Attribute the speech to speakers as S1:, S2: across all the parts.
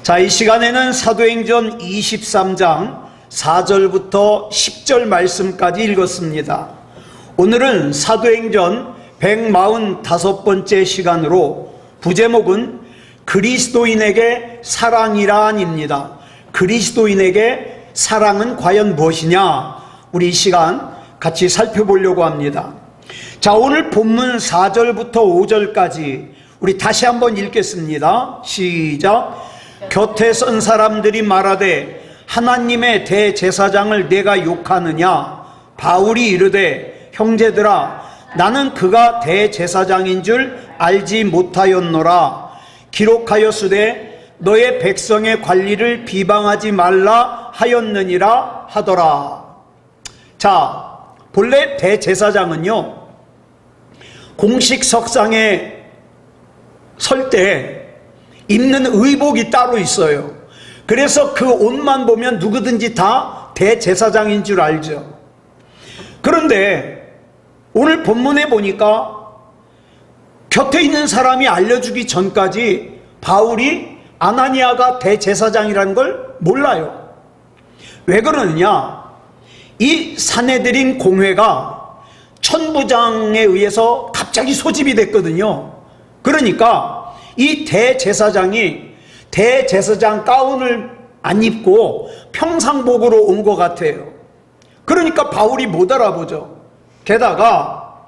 S1: 자, 이 시간에는 사도행전 23장 4절부터 10절 말씀까지 읽었습니다. 오늘은 사도행전 145번째 시간으로 부제목은 그리스도인에게 사랑이란입니다. 그리스도인에게 사랑은 과연 무엇이냐? 우리 이 시간 같이 살펴보려고 합니다. 자, 오늘 본문 4절부터 5절까지 우리 다시 한번 읽겠습니다. 시작. 곁에 선 사람들이 말하되 하나님의 대제사장을 내가 욕하느냐? 바울이 이르되 형제들아, 나는 그가 대제사장인 줄 알지 못하였노라. 기록하였으되 너의 백성의 관리를 비방하지 말라 하였느니라 하더라. 자, 본래 대제사장은요, 공식 석상에 설 때 입는 의복이 따로 있어요. 그래서 그 옷만 보면 누구든지 다 대제사장인 줄 알죠. 그런데 오늘 본문에 보니까 곁에 있는 사람이 알려주기 전까지 바울이 아나니아가 대제사장이라는 걸 몰라요. 왜 그러느냐? 이 사내들인 공회가 천부장에 의해서 갑자기 소집이 됐거든요. 그러니까 이 대제사장이 대제사장 가운을 안 입고 평상복으로 온 것 같아요. 그러니까 바울이 못 알아보죠. 게다가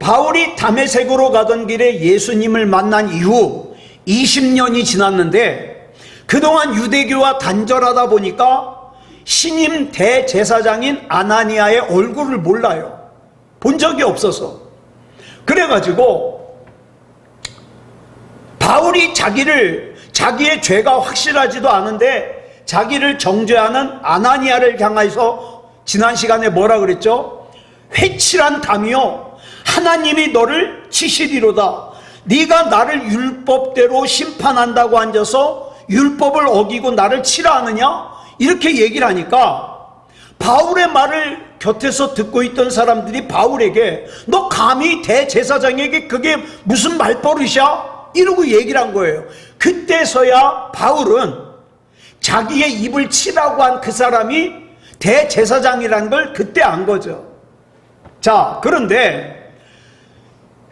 S1: 바울이 다메섹으로 가던 길에 예수님을 만난 이후 20년이 지났는데 그동안 유대교와 단절하다 보니까 신임 대제사장인 아나니아의 얼굴을 몰라요. 본 적이 없어서. 그래가지고 바울이 자기의 죄가 확실하지도 않은데 자기를 정죄하는 아나니아를 향해서 지난 시간에 뭐라 그랬죠? 회칠한 담이요, 하나님이 너를 치시리로다. 네가 나를 율법대로 심판한다고 앉아서 율법을 어기고 나를 치라 하느냐? 이렇게 얘기를 하니까 바울의 말을 곁에서 듣고 있던 사람들이 바울에게 너 감히 대제사장에게 그게 무슨 말버릇이야? 이러고 얘기를 한 거예요. 그때서야 바울은 자기의 입을 치라고 한 그 사람이 대제사장이라는 걸 그때 안 거죠. 자, 그런데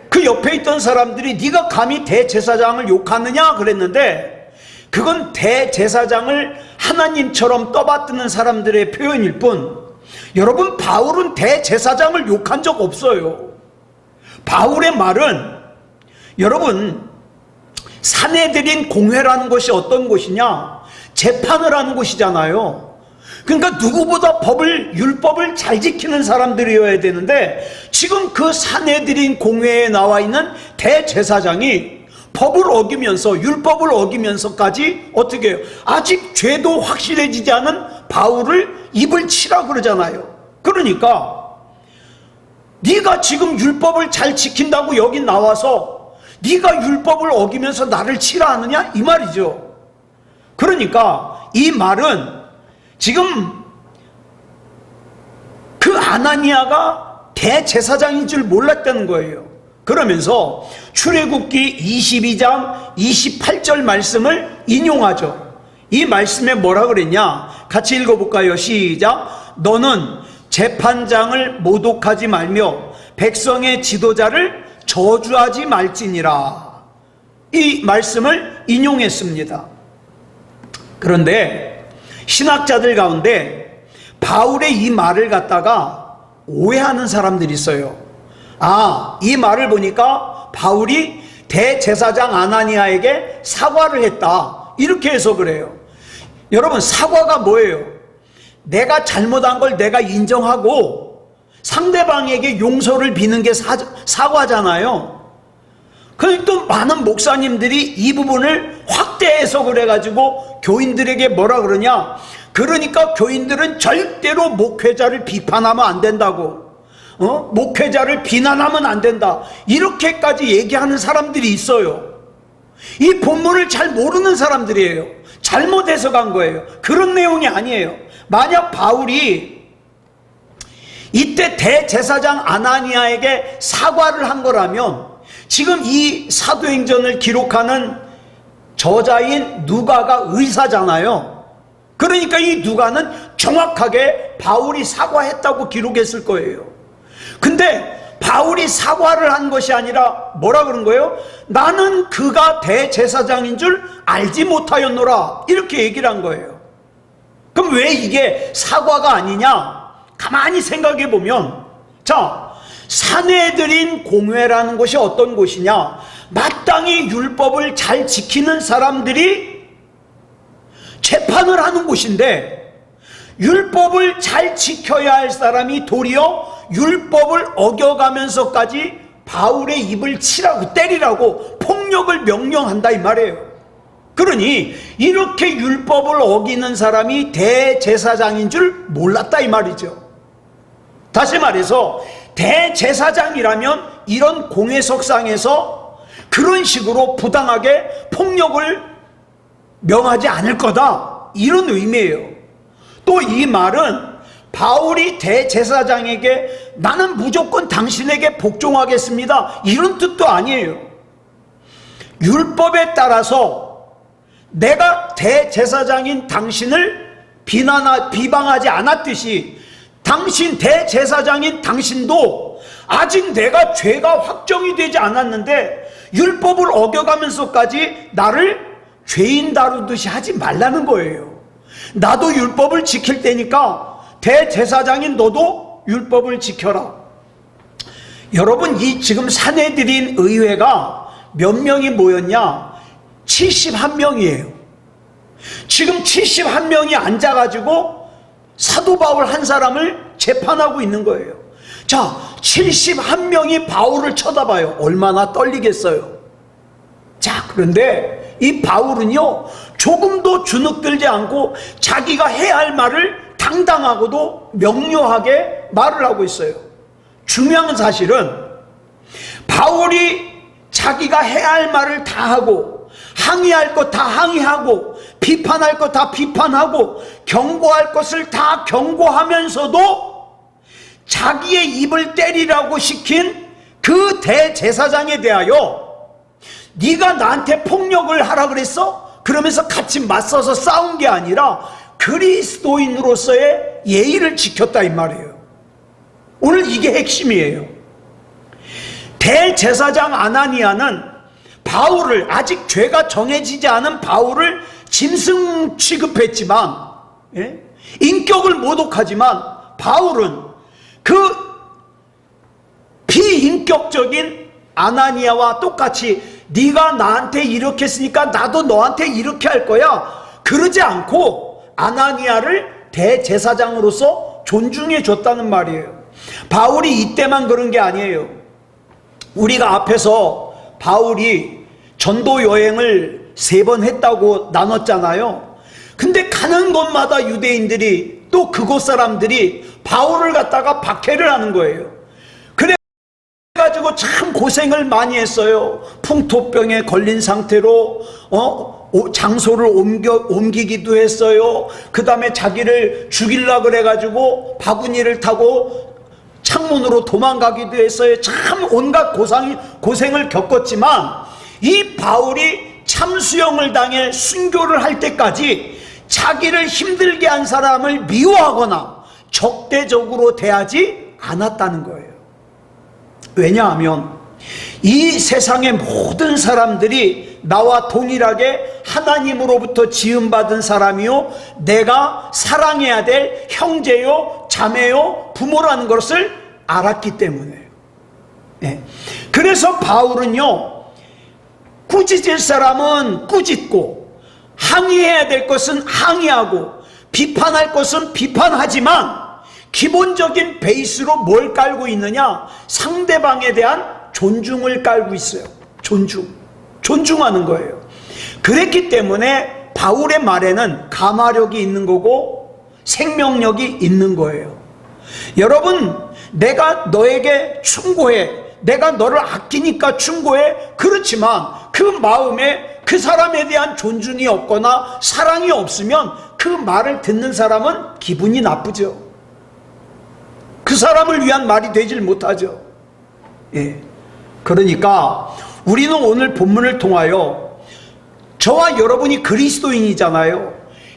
S1: 그 옆에 있던 사람들이 네가 감히 대제사장을 욕하느냐 그랬는데 그건 대제사장을 하나님처럼 떠받드는 사람들의 표현일 뿐, 여러분, 바울은 대제사장을 욕한 적 없어요. 바울의 말은, 여러분, 사내들인 공회라는 것이 어떤 곳이냐? 재판을 하는 곳이잖아요. 그러니까 누구보다 율법을 잘 지키는 사람들이어야 되는데 지금 그 사내들인 공회에 나와 있는 대제사장이 법을 어기면서, 율법을 어기면서까지 어떻게 해요? 아직 죄도 확실해지지 않은 바울을 입을 치라 그러잖아요. 그러니까 네가 지금 율법을 잘 지킨다고 여기 나와서 네가 율법을 어기면서 나를 치라 하느냐? 이 말이죠. 그러니까 이 말은 지금 그 아나니아가 대제사장인 줄 몰랐다는 거예요. 그러면서 출애굽기 22장 28절 말씀을 인용하죠. 이 말씀에 뭐라 그랬냐? 같이 읽어볼까요? 시작. 너는 재판장을 모독하지 말며 백성의 지도자를 저주하지 말지니라. 이 말씀을 인용했습니다. 그런데 신학자들 가운데 바울의 이 말을 갖다가 오해하는 사람들이 있어요. 아, 이 말을 보니까 바울이 대제사장 아나니아에게 사과를 했다, 이렇게 해서 그래요. 여러분, 사과가 뭐예요? 내가 잘못한 걸 내가 인정하고 상대방에게 용서를 비는 게 사과잖아요. 그런데 또 많은 목사님들이 이 부분을 확대 해석을 해가지고 교인들에게 뭐라 그러냐? 그러니까 교인들은 절대로 목회자를 비판하면 안 된다고, 목회자를 비난하면 안 된다, 이렇게까지 얘기하는 사람들이 있어요. 이 본문을 잘 모르는 사람들이에요. 잘못 해석한 거예요. 그런 내용이 아니에요. 만약 바울이 이때 대제사장 아나니아에게 사과를 한 거라면 지금 이 사도행전을 기록하는 저자인 누가가 의사잖아요. 그러니까 이 누가는 정확하게 바울이 사과했다고 기록했을 거예요. 근데 바울이 사과를 한 것이 아니라 뭐라 그런 거예요? 나는 그가 대제사장인 줄 알지 못하였노라, 이렇게 얘기를 한 거예요. 그럼 왜 이게 사과가 아니냐? 가만히 생각해 보면, 자, 사내들인 공회라는 곳이 어떤 곳이냐? 마땅히 율법을 잘 지키는 사람들이 재판을 하는 곳인데, 율법을 잘 지켜야 할 사람이 도리어 율법을 어겨가면서까지 바울의 입을 치라고, 때리라고 폭력을 명령한다 이 말이에요. 그러니 이렇게 율법을 어기는 사람이 대제사장인 줄 몰랐다 이 말이죠. 다시 말해서 대제사장이라면 이런 공회석상에서 그런 식으로 부당하게 폭력을 명하지 않을 거다, 이런 의미예요. 또 이 말은 바울이 대제사장에게 나는 무조건 당신에게 복종하겠습니다, 이런 뜻도 아니에요. 율법에 따라서 내가 대제사장인 당신을 비방하지 않았듯이 당신 대제사장인 당신도 아직 내가 죄가 확정이 되지 않았는데 율법을 어겨가면서까지 나를 죄인 다루듯이 하지 말라는 거예요. 나도 율법을 지킬 테니까 대제사장인 너도 율법을 지켜라. 여러분, 이 지금 사내들인 의회가 몇 명이 모였냐? 71명이에요. 지금 71명이 앉아가지고 사도 바울 한 사람을 재판하고 있는 거예요. 자, 71명이 바울을 쳐다봐요. 얼마나 떨리겠어요. 자, 그런데 이 바울은요, 조금도 주눅들지 않고 자기가 해야 할 말을 당당하고도 명료하게 말을 하고 있어요. 중요한 사실은 바울이 자기가 해야 할 말을 다 하고, 항의할 것 다 항의하고, 비판할 것 다 비판하고, 경고할 것을 다 경고하면서도 자기의 입을 때리라고 시킨 그 대제사장에 대하여 네가 나한테 폭력을 하라 그랬어? 그러면서 같이 맞서서 싸운 게 아니라 그리스도인으로서의 예의를 지켰다 이 말이에요. 오늘 이게 핵심이에요. 대제사장 아나니아는 바울을, 아직 죄가 정해지지 않은 바울을 짐승 취급했지만, 인격을 모독하지만, 바울은 그 비인격적인 아나니아와 똑같이 네가 나한테 이렇게 했으니까 나도 너한테 이렇게 할 거야, 그러지 않고 아나니아를 대제사장으로서 존중해 줬다는 말이에요. 바울이 이때만 그런 게 아니에요. 우리가 앞에서 바울이 전도 여행을 3번 했다고 나눴잖아요. 근데 가는 곳마다 유대인들이, 또 그곳 사람들이 바울을 갖다가 박해를 하는 거예요. 그래가지고 참 고생을 많이 했어요. 풍토병에 걸린 상태로 장소를 옮기기도 했어요. 그 다음에 자기를 죽이려고 그래가지고 바구니를 타고 창문으로 도망가기도 했어요. 참 온갖 고생을 겪었지만 이 바울이 참수형을 당해 순교를 할 때까지 자기를 힘들게 한 사람을 미워하거나 적대적으로 대하지 않았다는 거예요. 왜냐하면 이 세상의 모든 사람들이 나와 동일하게 하나님으로부터 지음받은 사람이요, 내가 사랑해야 될 형제요, 자매요, 부모라는 것을 알았기 때문에요. 그래서 바울은요, 꾸짖을 사람은 꾸짖고, 항의해야 될 것은 항의하고, 비판할 것은 비판하지만 기본적인 베이스로 뭘 깔고 있느냐? 상대방에 대한 존중을 깔고 있어요. 존중하는 거예요. 그랬기 때문에 바울의 말에는 감화력이 있는 거고 생명력이 있는 거예요. 여러분, 내가 너에게 충고해, 내가 너를 아끼니까 충고해, 그렇지만 그 마음에 그 사람에 대한 존중이 없거나 사랑이 없으면 그 말을 듣는 사람은 기분이 나쁘죠. 그 사람을 위한 말이 되질 못하죠. 그러니까 우리는 오늘 본문을 통하여 저와 여러분이 그리스도인이잖아요.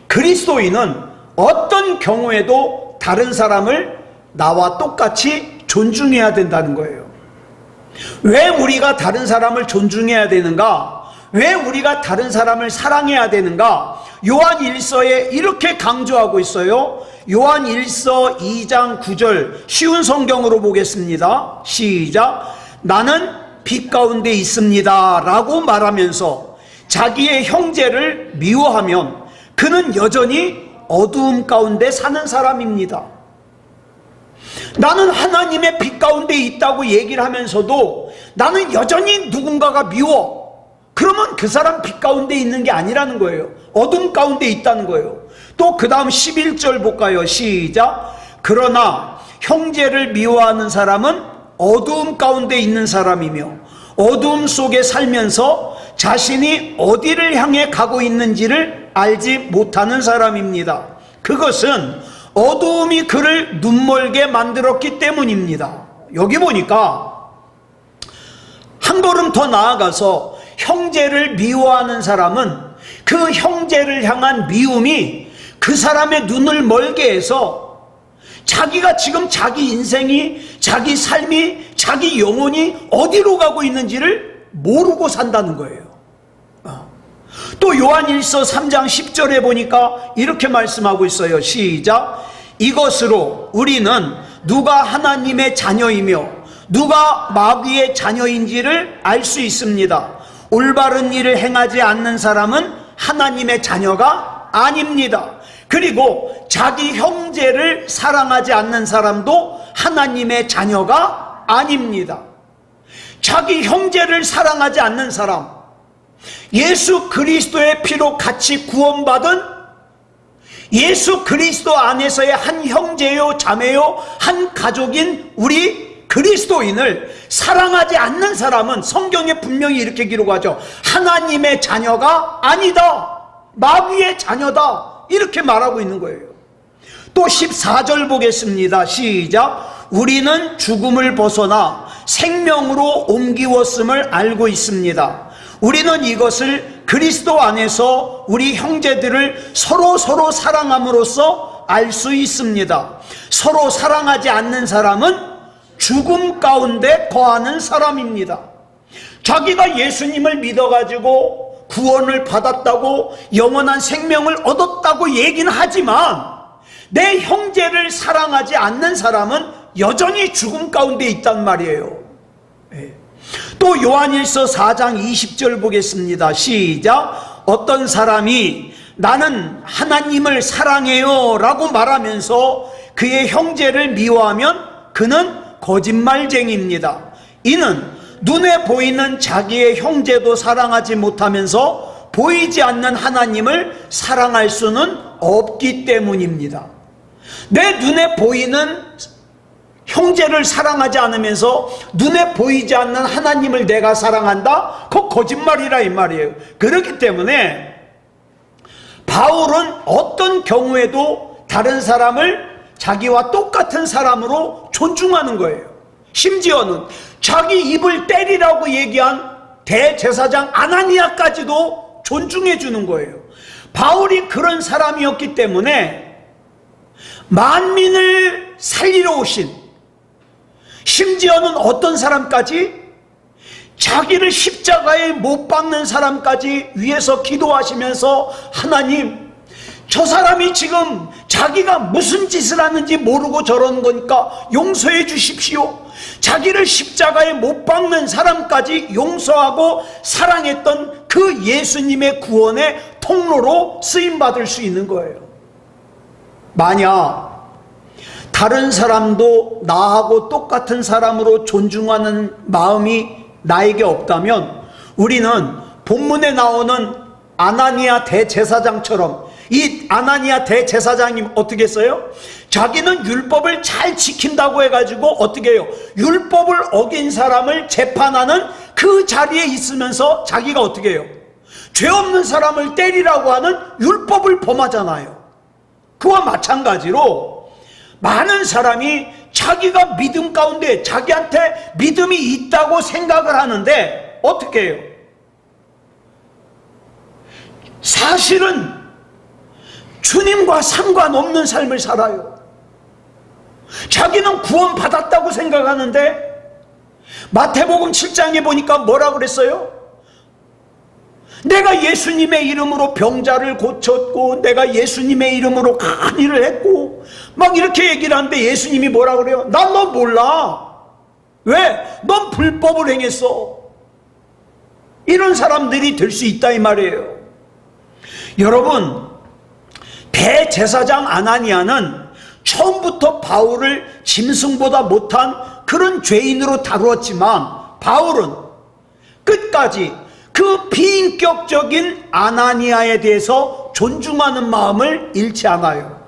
S1: 그리스도인은 어떤 경우에도 다른 사람을 나와 똑같이 존중해야 된다는 거예요. 왜 우리가 다른 사람을 존중해야 되는가? 왜 우리가 다른 사람을 사랑해야 되는가? 요한 1서에 이렇게 강조하고 있어요. 요한 1서 2장 9절 쉬운 성경으로 보겠습니다. 시작. 나는 빛 가운데 있습니다 라고 말하면서 자기의 형제를 미워하면 그는 여전히 어두움 가운데 사는 사람입니다. 나는 하나님의 빛 가운데 있다고 얘기를 하면서도 나는 여전히 누군가가 미워. 그러면 그 사람 빛 가운데 있는 게 아니라는 거예요. 어둠 가운데 있다는 거예요. 또 그 다음 11절 볼까요? 시작. 그러나 형제를 미워하는 사람은 어두움 가운데 있는 사람이며 어두움 속에 살면서 자신이 어디를 향해 가고 있는지를 알지 못하는 사람입니다. 그것은 어두움이 그를 눈멀게 만들었기 때문입니다. 여기 보니까 한 걸음 더 나아가서 형제를 미워하는 사람은 그 형제를 향한 미움이 그 사람의 눈을 멀게 해서 자기가 지금 자기 인생이, 자기 삶이, 자기 영혼이 어디로 가고 있는지를 모르고 산다는 거예요. 또 요한일서 3장 10절에 보니까 이렇게 말씀하고 있어요. 시작. 이것으로 우리는 누가 하나님의 자녀이며 누가 마귀의 자녀인지를 알 수 있습니다. 올바른 일을 행하지 않는 사람은 하나님의 자녀가 아닙니다. 그리고 자기 형제를 사랑하지 않는 사람도 하나님의 자녀가 아닙니다. 자기 형제를 사랑하지 않는 사람, 예수 그리스도의 피로 같이 구원받은 예수 그리스도 안에서의 한 형제요 자매요 한 가족인 우리 그리스도인을 사랑하지 않는 사람은 성경에 분명히 이렇게 기록하죠. 하나님의 자녀가 아니다. 마귀의 자녀다. 이렇게 말하고 있는 거예요. 또 14절 보겠습니다. 시작. 우리는 죽음을 벗어나 생명으로 옮기웠음을 알고 있습니다. 우리는 이것을 그리스도 안에서 우리 형제들을 서로 사랑함으로써 알 수 있습니다. 서로 사랑하지 않는 사람은 죽음 가운데 거하는 사람입니다. 자기가 예수님을 믿어가지고 구원을 받았다고 영원한 생명을 얻었다고 얘기는 하지만 내 형제를 사랑하지 않는 사람은 여전히 죽음 가운데 있단 말이에요. 또 요한일서 4장 20절 보겠습니다. 시작. 어떤 사람이 나는 하나님을 사랑해요 라고 말하면서 그의 형제를 미워하면 그는 거짓말쟁이입니다. 이는 눈에 보이는 자기의 형제도 사랑하지 못하면서 보이지 않는 하나님을 사랑할 수는 없기 때문입니다. 내 눈에 보이는 형제를 사랑하지 않으면서 눈에 보이지 않는 하나님을 내가 사랑한다? 그거 거짓말이라 이 말이에요. 그렇기 때문에 바울은 어떤 경우에도 다른 사람을 자기와 똑같은 사람으로 존중하는 거예요. 심지어는 자기 입을 때리라고 얘기한 대제사장 아나니아까지도 존중해 주는 거예요. 바울이 그런 사람이었기 때문에 만민을 살리러 오신, 심지어는 어떤 사람까지, 자기를 십자가에 못 박는 사람까지 위해서 기도하시면서 하나님, 저 사람이 지금 자기가 무슨 짓을 하는지 모르고 저러는 거니까 용서해 주십시오. 자기를 십자가에 못 박는 사람까지 용서하고 사랑했던 그 예수님의 구원의 통로로 쓰임받을 수 있는 거예요. 만약 다른 사람도 나하고 똑같은 사람으로 존중하는 마음이 나에게 없다면 우리는 본문에 나오는 아나니아 대제사장처럼, 이 아나니아 대제사장이 어떻게 했어요? 자기는 율법을 잘 지킨다고 해가지고 어떻게 해요? 율법을 어긴 사람을 재판하는 그 자리에 있으면서 자기가 어떻게 해요? 죄 없는 사람을 때리라고 하는 율법을 범하잖아요. 그와 마찬가지로 많은 사람이 자기가 믿음 가운데 자기한테 믿음이 있다고 생각을 하는데 어떻게 해요? 사실은 주님과 상관없는 삶을 살아요. 자기는 구원받았다고 생각하는데 마태복음 7장에 보니까 뭐라 그랬어요? 내가 예수님의 이름으로 병자를 고쳤고 내가 예수님의 이름으로 큰 일을 했고 막 이렇게 얘기를 하는데 예수님이 뭐라 그래요? 난 너 몰라. 왜? 넌 불법을 행했어. 이런 사람들이 될 수 있다 이 말이에요. 여러분, 대제사장 아나니아는 처음부터 바울을 짐승보다 못한 그런 죄인으로 다루었지만 바울은 끝까지 그 비인격적인 아나니아에 대해서 존중하는 마음을 잃지 않아요.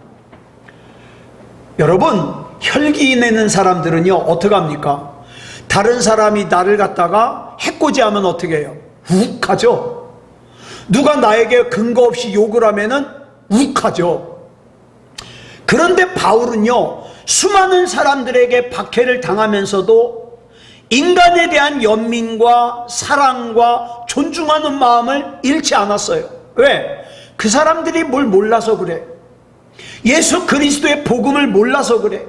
S1: 여러분, 혈기 내는 사람들은요 어떻게 합니까? 다른 사람이 나를 갖다가 해코지하면 어떻게 해요? 욱하죠. 누가 나에게 근거 없이 욕을 하면은 욱하죠. 그런데 바울은요 수많은 사람들에게 박해를 당하면서도 인간에 대한 연민과 사랑과 존중하는 마음을 잃지 않았어요. 왜? 그 사람들이 뭘 몰라서 그래. 예수 그리스도의 복음을 몰라서 그래.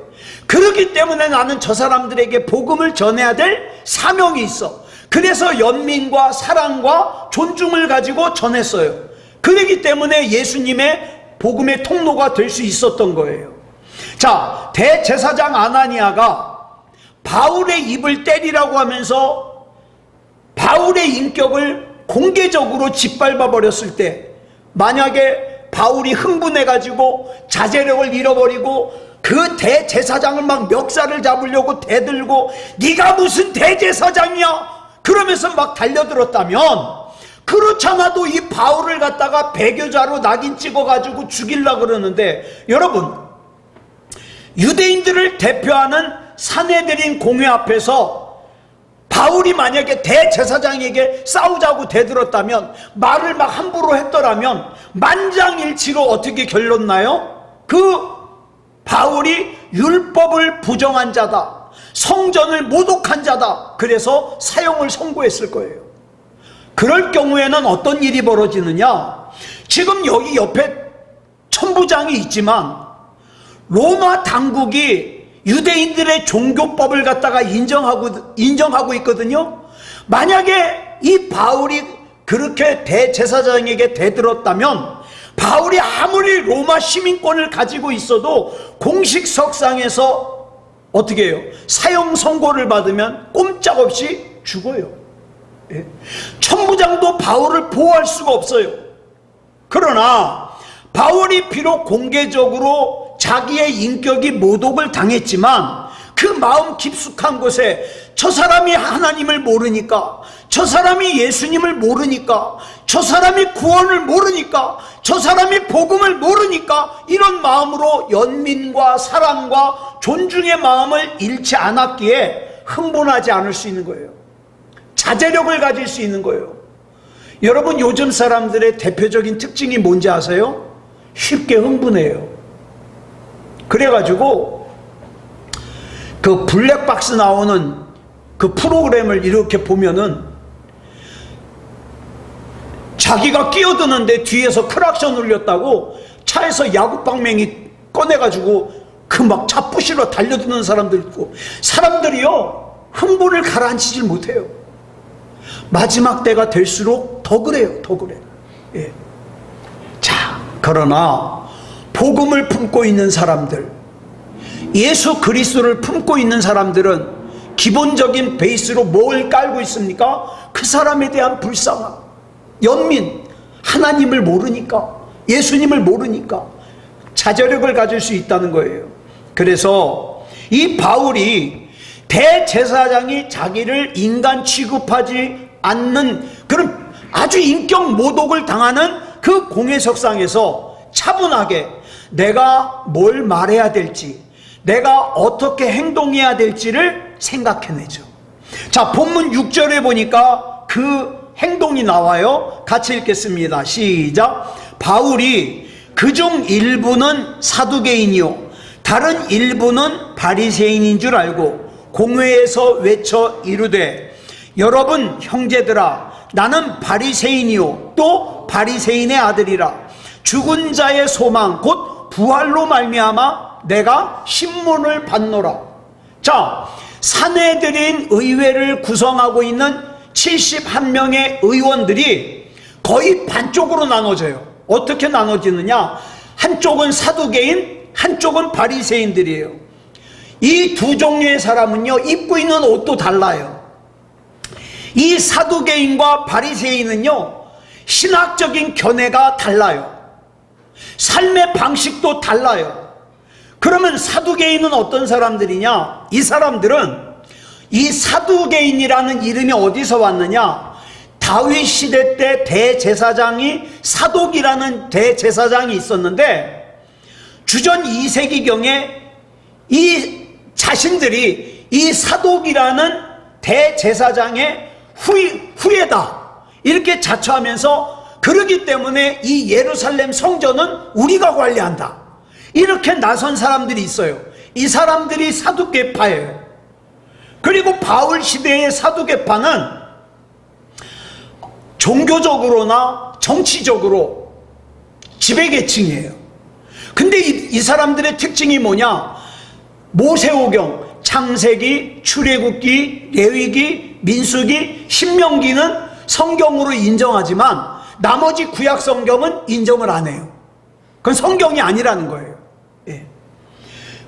S1: 그렇기 때문에 나는 저 사람들에게 복음을 전해야 될 사명이 있어. 그래서 연민과 사랑과 존중을 가지고 전했어요. 그렇기 때문에 예수님의 복음의 통로가 될 수 있었던 거예요. 자, 대제사장 아나니아가 바울의 입을 때리라고 하면서 바울의 인격을 공개적으로 짓밟아 버렸을 때, 만약에 바울이 흥분해가지고 자제력을 잃어버리고 그 대제사장을 막 멱살을 잡으려고 대들고 네가 무슨 대제사장이야 그러면서 막 달려들었다면, 그렇잖아도 이 바울을 갖다가 배교자로 낙인 찍어가지고 죽이려고 그러는데, 여러분, 유대인들을 대표하는 사내들인 공회 앞에서 바울이 만약에 대제사장에게 싸우자고 대들었다면, 말을 막 함부로 했더라면 만장일치로 어떻게 결론나요? 그 바울이 율법을 부정한 자다, 성전을 모독한 자다, 그래서 사형을 선고했을 거예요. 그럴 경우에는 어떤 일이 벌어지느냐? 지금 여기 옆에 천부장이 있지만 로마 당국이 유대인들의 종교법을 갖다가 인정하고 있거든요. 만약에 이 바울이 그렇게 대제사장에게 대들었다면, 바울이 아무리 로마 시민권을 가지고 있어도 공식 석상에서 어떻게 해요? 사형 선고를 받으면 꼼짝없이 죽어요. 예? 천부장도 바울을 보호할 수가 없어요. 그러나 바울이 비록 공개적으로 자기의 인격이 모독을 당했지만 그 마음 깊숙한 곳에 저 사람이 하나님을 모르니까, 저 사람이 예수님을 모르니까, 저 사람이 구원을 모르니까, 저 사람이 복음을 모르니까 이런 마음으로 연민과 사랑과 존중의 마음을 잃지 않았기에 흥분하지 않을 수 있는 거예요. 자제력을 가질 수 있는 거예요. 여러분, 요즘 사람들의 대표적인 특징이 뭔지 아세요? 쉽게 흥분해요. 그래가지고 그 블랙박스 나오는 그 프로그램을 이렇게 보면은 자기가 끼어드는데 뒤에서 크락션 울렸다고 차에서 야구방맹이 꺼내가지고 그 막 차 부시러 달려드는 사람들 있고, 사람들이요 흥분을 가라앉히질 못해요. 마지막 때가 될수록 더 그래요. 더 그래. 예. 자, 그러나 복음을 품고 있는 사람들, 예수 그리스도를 품고 있는 사람들은 기본적인 베이스로 뭘 깔고 있습니까? 그 사람에 대한 불쌍함, 연민, 하나님을 모르니까, 예수님을 모르니까 자제력을 가질 수 있다는 거예요. 그래서 이 바울이 대제사장이 자기를 인간 취급하지 않는 그런 아주 인격 모독을 당하는 그 공회석상에서 차분하게 내가 뭘 말해야 될지, 내가 어떻게 행동해야 될지를 생각해내죠. 자, 본문 6절에 보니까 그 행동이 나와요. 같이 읽겠습니다. 시작. 바울이 그중 일부는 사두개인이요 다른 일부는 바리새인인 줄 알고 공회에서 외쳐 이르되, 여러분 형제들아, 나는 바리새인이요 또 바리새인의 아들이라. 죽은 자의 소망 곧 부활로 말미암아 내가 신문을 받노라. 자, 사내들인 의회를 구성하고 있는 71명의 의원들이 거의 반쪽으로 나눠져요. 어떻게 나눠지느냐? 한쪽은 사두개인, 한쪽은 바리새인들이에요. 이 두 종류의 사람은요, 입고 있는 옷도 달라요. 이 사두개인과 바리새인은요, 신학적인 견해가 달라요. 삶의 방식도 달라요. 그러면 사두개인은 어떤 사람들이냐? 이 사람들은 이 사두개인이라는 이름이 어디서 왔느냐? 다윗 시대 때 대제사장이 사독이라는 대제사장이 있었는데 주전 2세기경에 이 자신들이 이 사독이라는 대제사장의 후예다 이렇게 자처하면서, 그러기 때문에 이 예루살렘 성전은 우리가 관리한다 이렇게 나선 사람들이 있어요. 이 사람들이 사두개파예요. 그리고 바울 시대의 사두개파는 종교적으로나 정치적으로 지배계층이에요. 근데 이 사람들의 특징이 뭐냐? 모세오경, 창세기, 출애굽기, 레위기, 민수기, 신명기는 성경으로 인정하지만 나머지 구약 성경은 인정을 안 해요. 그건 성경이 아니라는 거예요. 예.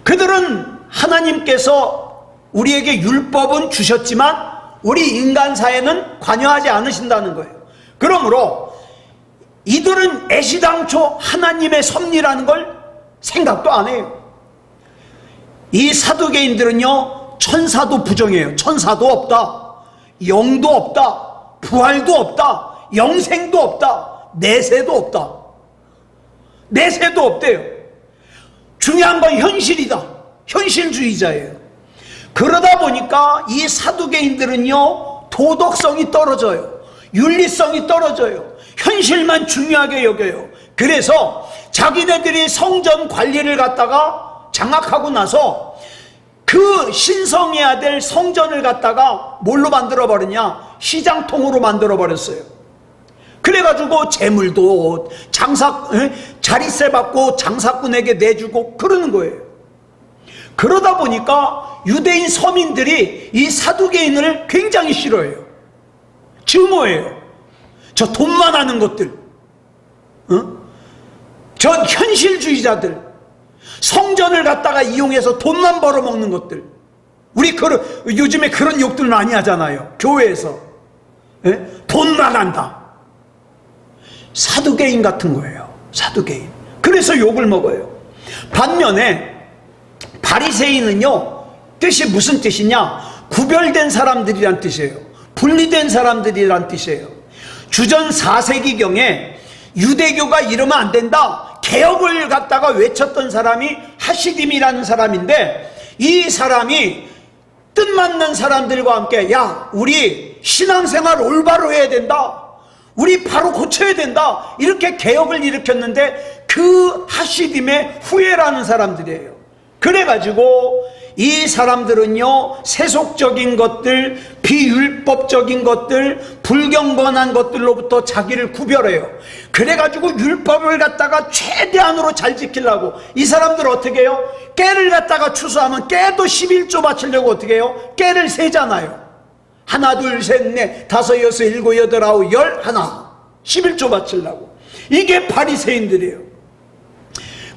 S1: 그들은 하나님께서 우리에게 율법은 주셨지만 우리 인간사에는 관여하지 않으신다는 거예요. 그러므로 이들은 애시당초 하나님의 섭리라는 걸 생각도 안 해요. 이 사두개인들은요, 천사도 부정해요. 천사도 없다, 영도 없다, 부활도 없다, 영생도 없다, 내세도 없다. 내세도 없대요. 중요한 건 현실이다. 현실주의자예요. 그러다 보니까 이 사두개인들은요, 도덕성이 떨어져요. 윤리성이 떨어져요. 현실만 중요하게 여겨요. 그래서 자기네들이 성전 관리를 갖다가 장악하고 나서 그 신성해야 될 성전을 갖다가 뭘로 만들어버렸냐? 시장통으로 만들어버렸어요. 그래가지고 재물도 자리세 받고 장사꾼에게 내주고 그러는 거예요. 그러다 보니까 유대인 서민들이 이 사두개인을 굉장히 싫어해요. 증오해요. 저 돈만 하는 것들, 저 현실주의자들, 성전을 갖다가 이용해서 돈만 벌어먹는 것들. 우리 요즘에 그런 욕들 많이 하잖아요. 교회에서. 예? 돈만 한다. 사두개인 같은 거예요. 사두개인. 그래서 욕을 먹어요. 반면에 바리새인은요, 뜻이 무슨 뜻이냐? 구별된 사람들이란 뜻이에요. 분리된 사람들이란 뜻이에요. 주전 4세기경에 유대교가 이러면 안 된다, 개혁을 갖다가 외쳤던 사람이 하시딤이라는 사람인데, 이 사람이 뜻맞는 사람들과 함께, 야, 우리 신앙생활 올바로 해야 된다, 우리 바로 고쳐야 된다, 이렇게 개혁을 일으켰는데 그 하시딤의 후예라는 사람들이에요. 그래가지고 이 사람들은요, 세속적인 것들, 비율법적인 것들, 불경건한 것들로부터 자기를 구별해요. 그래가지고 율법을 갖다가 최대한으로 잘 지키려고, 이 사람들 어떻게 해요? 깨를 갖다가 추수하면 깨도 11조 바치려고 어떻게 해요? 깨를 세잖아요. 하나, 둘, 셋, 넷, 다섯, 여섯, 일곱, 여덟, 아홉, 열, 하나, 11조 바치려고. 이게 바리새인들이에요.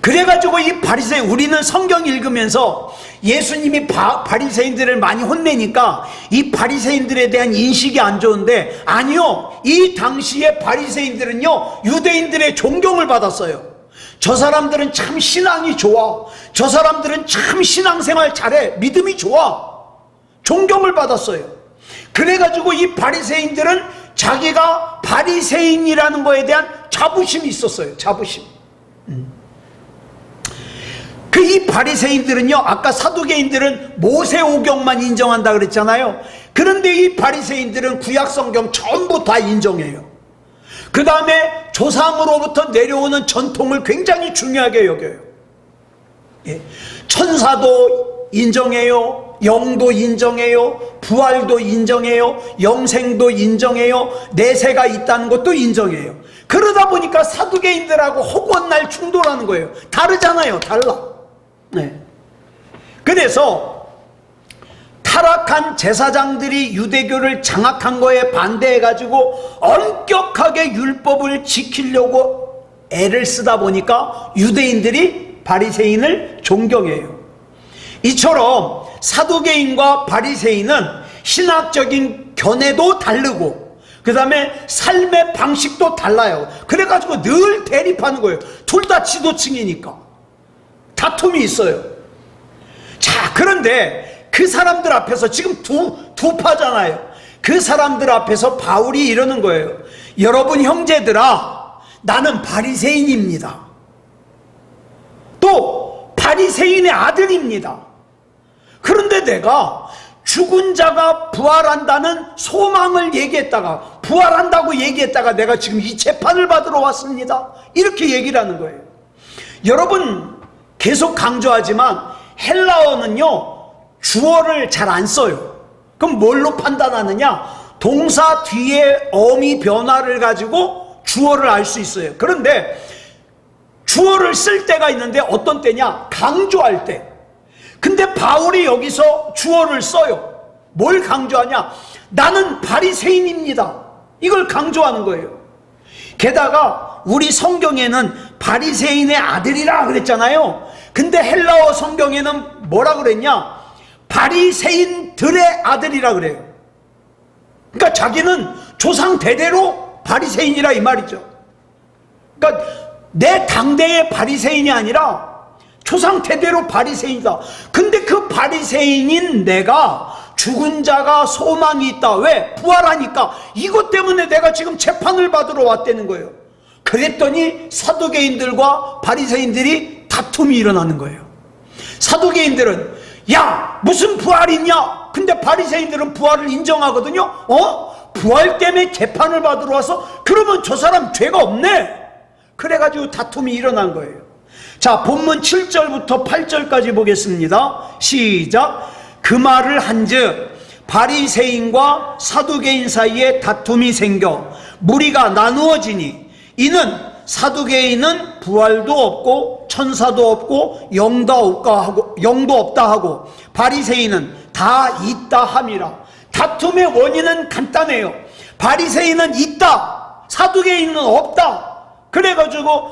S1: 그래가지고 이 바리새인, 우리는 성경 읽으면서 예수님이 바리새인들을 많이 혼내니까 이 바리새인들에 대한 인식이 안 좋은데, 아니요, 이 당시에 바리새인들은요, 유대인들의 존경을 받았어요. 저 사람들은 참 신앙이 좋아, 저 사람들은 참 신앙생활 잘해, 믿음이 좋아, 존경을 받았어요. 그래가지고 이 바리새인들은 자기가 바리새인이라는 거에 대한 자부심이 있었어요. 자부심. 이 바리새인들은요, 아까 사두개인들은 모세오경만 인정한다 그랬잖아요. 그런데 이 바리새인들은 구약성경 전부 다 인정해요. 그 다음에 조상으로부터 내려오는 전통을 굉장히 중요하게 여겨요. 예. 천사도 인정해요. 영도 인정해요. 부활도 인정해요. 영생도 인정해요. 내세가 있다는 것도 인정해요. 그러다 보니까 사두개인들하고 허구한 충돌하는 거예요. 다르잖아요. 달라. 네. 그래서 타락한 제사장들이 유대교를 장악한 거에 반대해가지고 엄격하게 율법을 지키려고 애를 쓰다 보니까 유대인들이 바리새인을 존경해요. 이처럼 사두개인과 바리새인은 신학적인 견해도 다르고 그 다음에 삶의 방식도 달라요. 그래가지고 늘 대립하는 거예요. 둘 다 지도층이니까 다툼이 있어요. 자, 그런데 그 사람들 앞에서 지금 두 파잖아요. 그 사람들 앞에서 바울이 이러는 거예요. 여러분 형제들아, 나는 바리새인입니다. 또 바리새인의 아들입니다. 그런데 내가 죽은 자가 부활한다는 소망을 얘기했다가 부활한다고 얘기했다가 내가 지금 이 재판을 받으러 왔습니다. 이렇게 얘기를 하는 거예요. 여러분 계속 강조하지만 헬라어는요 주어를 잘 안 써요. 그럼 뭘로 판단하느냐? 동사 뒤에 어미 변화를 가지고 주어를 알 수 있어요. 그런데 주어를 쓸 때가 있는데 어떤 때냐? 강조할 때. 근데 바울이 여기서 주어를 써요. 뭘 강조하냐? 나는 바리새인입니다. 이걸 강조하는 거예요. 게다가 우리 성경에는 바리새인의 아들이라 그랬잖아요. 근데 헬라어 성경에는 뭐라 그랬냐? 바리새인들의 아들이라 그래요. 그러니까 자기는 조상 대대로 바리새인이라 이 말이죠. 그러니까 내 당대의 바리새인이 아니라 조상 대대로 바리새인이다. 근데 그 바리새인인 내가 죽은 자가 소망이 있다. 왜? 부활하니까. 이것 때문에 내가 지금 재판을 받으러 왔다는 거예요. 그랬더니 사두개인들과 바리새인들이 다툼이 일어나는 거예요. 사두개인들은 야 무슨 부활이 있냐? 근데 바리새인들은 부활을 인정하거든요. 부활 때문에 재판을 받으러 와서 그러면 저 사람 죄가 없네. 그래가지고 다툼이 일어난 거예요. 자, 본문 7절부터 8절까지 보겠습니다. 시작. 그 말을 한즉 바리새인과 사두개인 사이에 다툼이 생겨 무리가 나누어지니 이는 사두개인은 부활도 없고 천사도 없고 영도 없다 하고 바리새인은 다 있다 함이라. 다툼의 원인은 간단해요. 바리새인은 있다, 사두개인은 없다. 그래가지고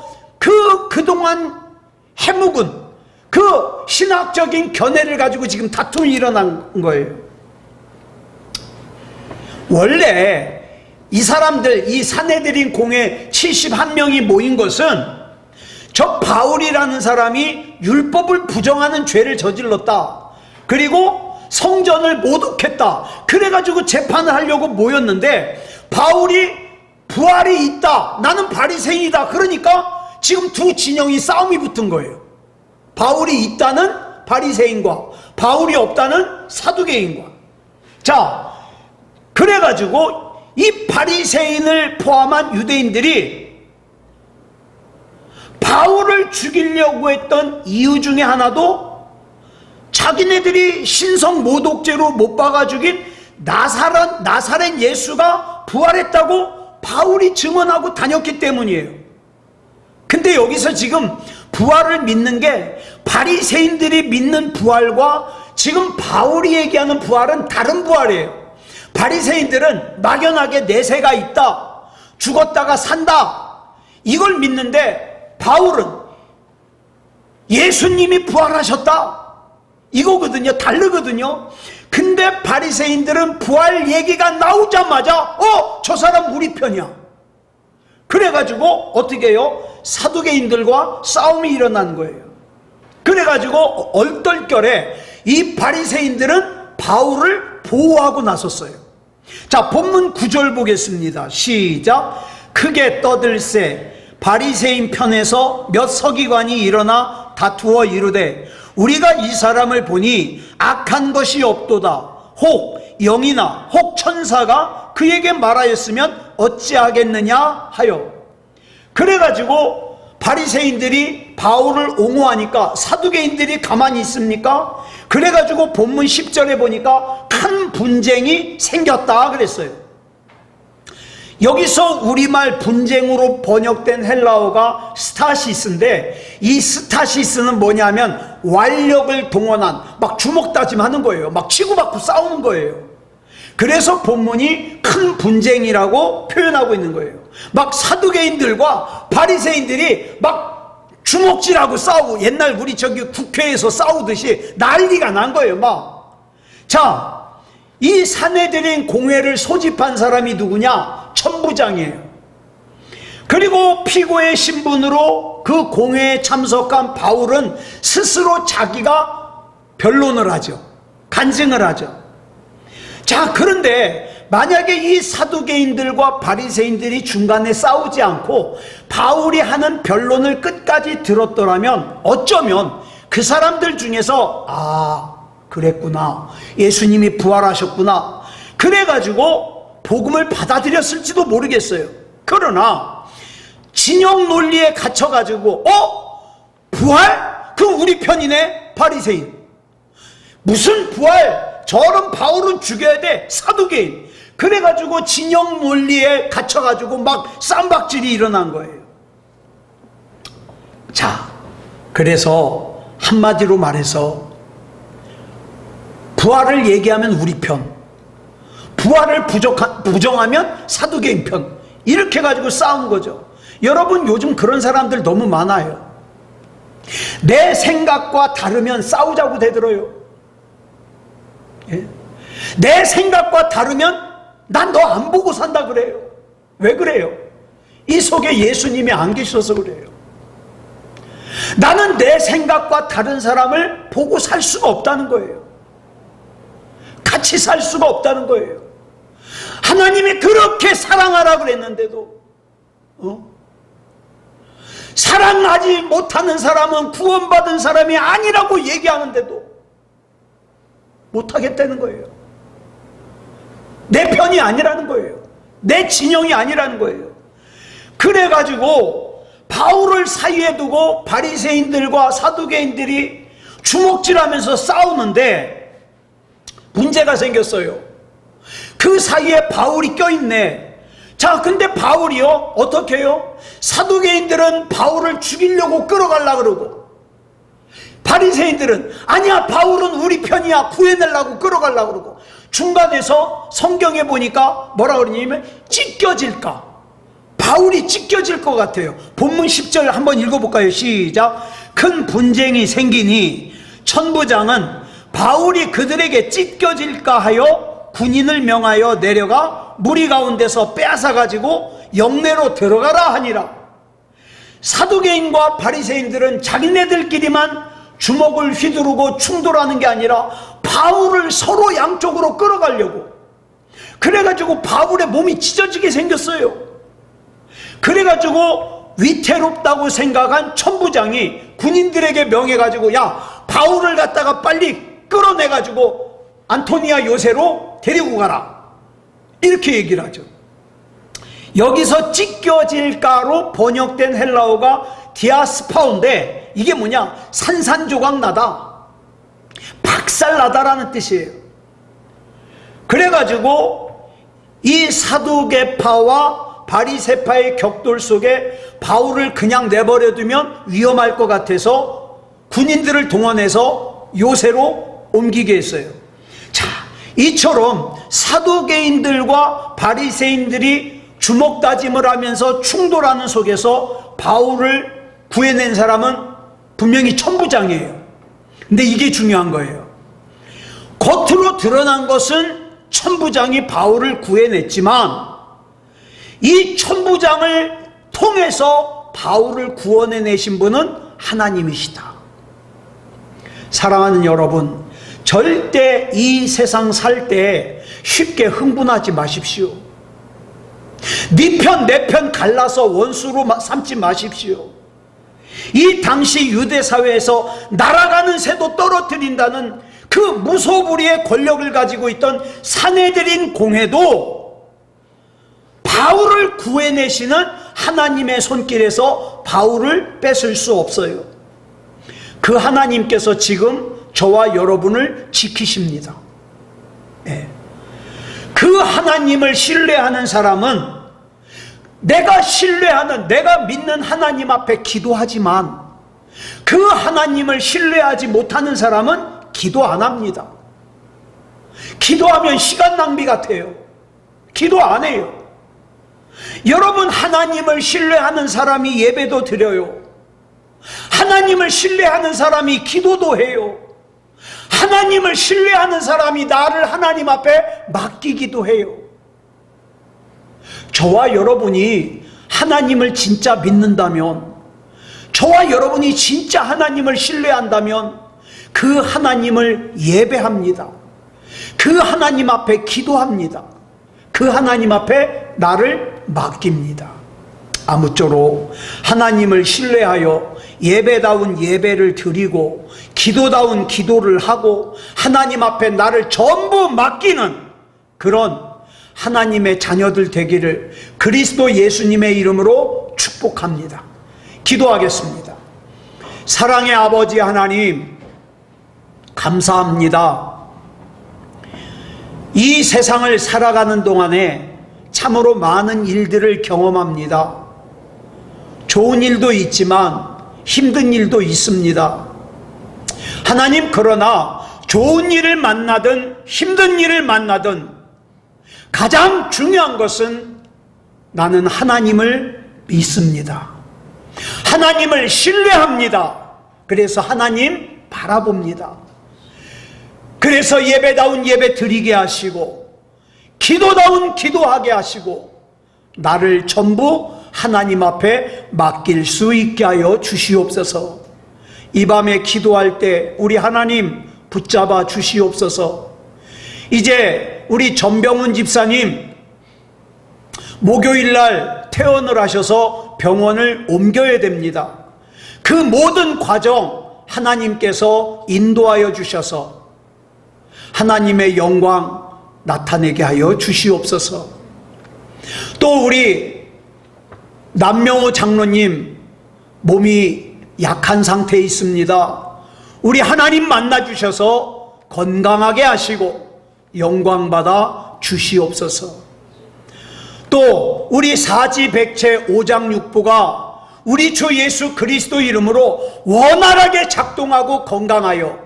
S1: 그동안 해묵은 그 신학적인 견해를 가지고 지금 다툼이 일어난 거예요. 원래 이 사람들, 이 사내들인 공회 71명이 모인 것은 저 바울이라는 사람이 율법을 부정하는 죄를 저질렀다. 그리고 성전을 모독했다. 그래가지고 재판을 하려고 모였는데 바울이 부활이 있다. 나는 바리새인이다. 그러니까 지금 두 진영이 싸움이 붙은 거예요. 바울이 있다는 바리새인과 바울이 없다는 사두개인과. 자, 그래가지고 이 바리새인을 포함한 유대인들이 바울을 죽이려고 했던 이유 중에 하나도 자기네들이 신성 모독죄로 못 박아 죽인 나사렛 예수가 부활했다고 바울이 증언하고 다녔기 때문이에요. 근데 여기서 지금 부활을 믿는 게 바리새인들이 믿는 부활과 지금 바울이 얘기하는 부활은 다른 부활이에요. 바리새인들은 막연하게 내세가 있다, 죽었다가 산다, 이걸 믿는데 바울은 예수님이 부활하셨다, 이거거든요. 다르거든요. 근데 바리새인들은 부활 얘기가 나오자마자 저 사람 우리 편이야. 그래가지고 어떻게 해요? 사두개인들과 싸움이 일어난 거예요. 그래가지고 얼떨결에 이 바리새인들은 바울을 보호하고 나섰어요. 자, 본문 9절 보겠습니다. 시작. 크게 떠들세 바리새인 편에서 몇 서기관이 일어나 다투어 이르되 우리가 이 사람을 보니 악한 것이 없도다. 혹 영이나 혹 천사가 그에게 말하였으면 어찌하겠느냐 하여. 그래가지고 바리새인들이 바울을 옹호하니까 사두개인들이 가만히 있습니까? 그래가지고 본문 10절에 보니까 큰 분쟁이 생겼다 그랬어요. 여기서 우리말 분쟁으로 번역된 헬라어가 스타시스인데, 이 스타시스는 뭐냐면 완력을 동원한, 막 주먹다짐하는 거예요. 막 치고받고 싸우는 거예요. 그래서 본문이 큰 분쟁이라고 표현하고 있는 거예요. 막 사두개인들과 바리새인들이 막 주먹질하고 싸우고, 옛날 우리 저기 국회에서 싸우듯이 난리가 난 거예요. 막. 자, 이 산헤드린 공회를 소집한 사람이 누구냐? 천부장이에요. 그리고 피고의 신분으로 그 공회에 참석한 바울은 스스로 자기가 변론을 하죠. 간증을 하죠. 자, 그런데 만약에 이 사두개인들과 바리새인들이 중간에 싸우지 않고 바울이 하는 변론을 끝까지 들었더라면 어쩌면 그 사람들 중에서 그랬구나, 예수님이 부활하셨구나, 그래가지고 복음을 받아들였을지도 모르겠어요. 그러나 진영 논리에 갇혀가지고 부활? 그럼 우리 편이네. 바리새인. 무슨 부활? 저런 바울은 죽여야 돼. 사두개인. 그래가지고 진영 논리에 갇혀가지고 막 쌈박질이 일어난 거예요. 자, 그래서 한마디로 말해서 부활을 얘기하면 우리 편, 부활을 부정하면 사두개인 편, 이렇게 가지고 싸운 거죠. 여러분, 요즘 그런 사람들 너무 많아요. 내 생각과 다르면 싸우자고 대들어요. 예? 내 생각과 다르면 난 너 안 보고 산다 그래요. 왜 그래요? 이 속에 예수님이 안 계셔서 그래요. 나는 내 생각과 다른 사람을 보고 살 수가 없다는 거예요. 같이 살 수가 없다는 거예요. 하나님이 그렇게 사랑하라 그랬는데도 사랑하지 못하는 사람은 구원받은 사람이 아니라고 얘기하는데도 못하겠다는 거예요. 내 편이 아니라는 거예요. 내 진영이 아니라는 거예요. 그래가지고 바울을 사이에 두고 바리새인들과 사두개인들이 주먹질하면서 싸우는데 문제가 생겼어요. 그 사이에 바울이 껴있네. 자, 근데 바울이요, 어떻게 해요? 사두개인들은 바울을 죽이려고 끌어가려고 그러고, 바리새인들은 아니야, 바울은 우리 편이야, 구해내려고 끌어가려고 그러고, 중간에서 성경에 보니까 뭐라 그러냐면 찢겨질까, 바울이 찢겨질 것 같아요. 본문 10절 한번 읽어볼까요? 시작. 큰 분쟁이 생기니 천부장은 바울이 그들에게 찢겨질까 하여 군인을 명하여 내려가 무리 가운데서 빼앗아 가지고 영내로 들어가라 하니라. 사두개인과 바리새인들은 자기네들끼리만 주먹을 휘두르고 충돌하는 게 아니라 바울을 서로 양쪽으로 끌어가려고, 그래가지고 바울의 몸이 찢어지게 생겼어요. 그래가지고 위태롭다고 생각한 천부장이 군인들에게 명해가지고 야, 바울을 갖다가 빨리 끌어내가지고 안토니아 요새로 데리고 가라, 이렇게 얘기를 하죠. 여기서 찢겨질까로 번역된 헬라어가 디아스파오인데 이게 뭐냐, 산산조각나다, 박살나다라는 뜻이에요. 그래가지고 이 사두개파와 바리새파의 격돌 속에 바울을 그냥 내버려두면 위험할 것 같아서 군인들을 동원해서 요새로 옮기게 했어요. 자, 이처럼 사두개인들과 바리새인들이 주먹다짐을 하면서 충돌하는 속에서 바울을 구해낸 사람은 분명히 천부장이에요. 근데 이게 중요한 거예요. 겉으로 드러난 것은 천부장이 바울을 구해냈지만 이 천부장을 통해서 바울을 구원해내신 분은 하나님이시다. 사랑하는 여러분, 절대 이 세상 살 때 쉽게 흥분하지 마십시오. 네 편 내 편 갈라서 원수로 삼지 마십시오. 이 당시 유대 사회에서 날아가는 새도 떨어뜨린다는 그 무소불위의 권력을 가지고 있던 산헤드린 공회도 바울을 구해내시는 하나님의 손길에서 바울을 뺏을 수 없어요. 그 하나님께서 지금 저와 여러분을 지키십니다. 예. 그 하나님을 신뢰하는 사람은 내가 신뢰하는, 내가 믿는 하나님 앞에 기도하지만 그 하나님을 신뢰하지 못하는 사람은 기도 안 합니다. 기도하면 시간 낭비 같아요. 기도 안 해요. 여러분, 하나님을 신뢰하는 사람이 예배도 드려요. 하나님을 신뢰하는 사람이 기도도 해요. 하나님을 신뢰하는 사람이 나를 하나님 앞에 맡기기도 해요. 저와 여러분이 하나님을 진짜 믿는다면, 저와 여러분이 진짜 하나님을 신뢰한다면 그 하나님을 예배합니다. 그 하나님 앞에 기도합니다. 그 하나님 앞에 나를 맡깁니다. 아무쪼록 하나님을 신뢰하여 예배다운 예배를 드리고 기도다운 기도를 하고 하나님 앞에 나를 전부 맡기는 그런 하나님의 자녀들 되기를 그리스도 예수님의 이름으로 축복합니다. 기도하겠습니다. 사랑의 아버지 하나님, 감사합니다. 이 세상을 살아가는 동안에 참으로 많은 일들을 경험합니다. 좋은 일도 있지만 힘든 일도 있습니다. 하나님, 그러나 좋은 일을 만나든 힘든 일을 만나든 가장 중요한 것은 나는 하나님을 믿습니다. 하나님을 신뢰합니다. 그래서 하나님 바라봅니다. 그래서 예배다운 예배 드리게 하시고 기도다운 기도하게 하시고 나를 전부 하나님 앞에 맡길 수 있게 하여 주시옵소서. 이 밤에 기도할 때 우리 하나님 붙잡아 주시옵소서. 이제 우리 전병훈 집사님 목요일날 퇴원을 하셔서 병원을 옮겨야 됩니다. 그 모든 과정 하나님께서 인도하여 주셔서 하나님의 영광 나타내게 하여 주시옵소서. 또 우리 남명호 장로님 몸이 약한 상태에 있습니다. 우리 하나님 만나 주셔서 건강하게 하시고 영광 받아 주시옵소서. 또 우리 사지백체 5장 6부가 우리 주 예수 그리스도 이름으로 원활하게 작동하고 건강하여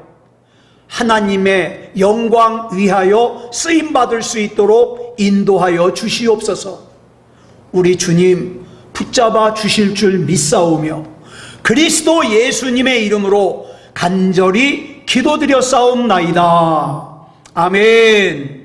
S1: 하나님의 영광 위하여 쓰임받을 수 있도록 인도하여 주시옵소서. 우리 주님 붙잡아 주실 줄 믿사오며 그리스도 예수님의 이름으로 간절히 기도드려 싸움나이다. 아멘.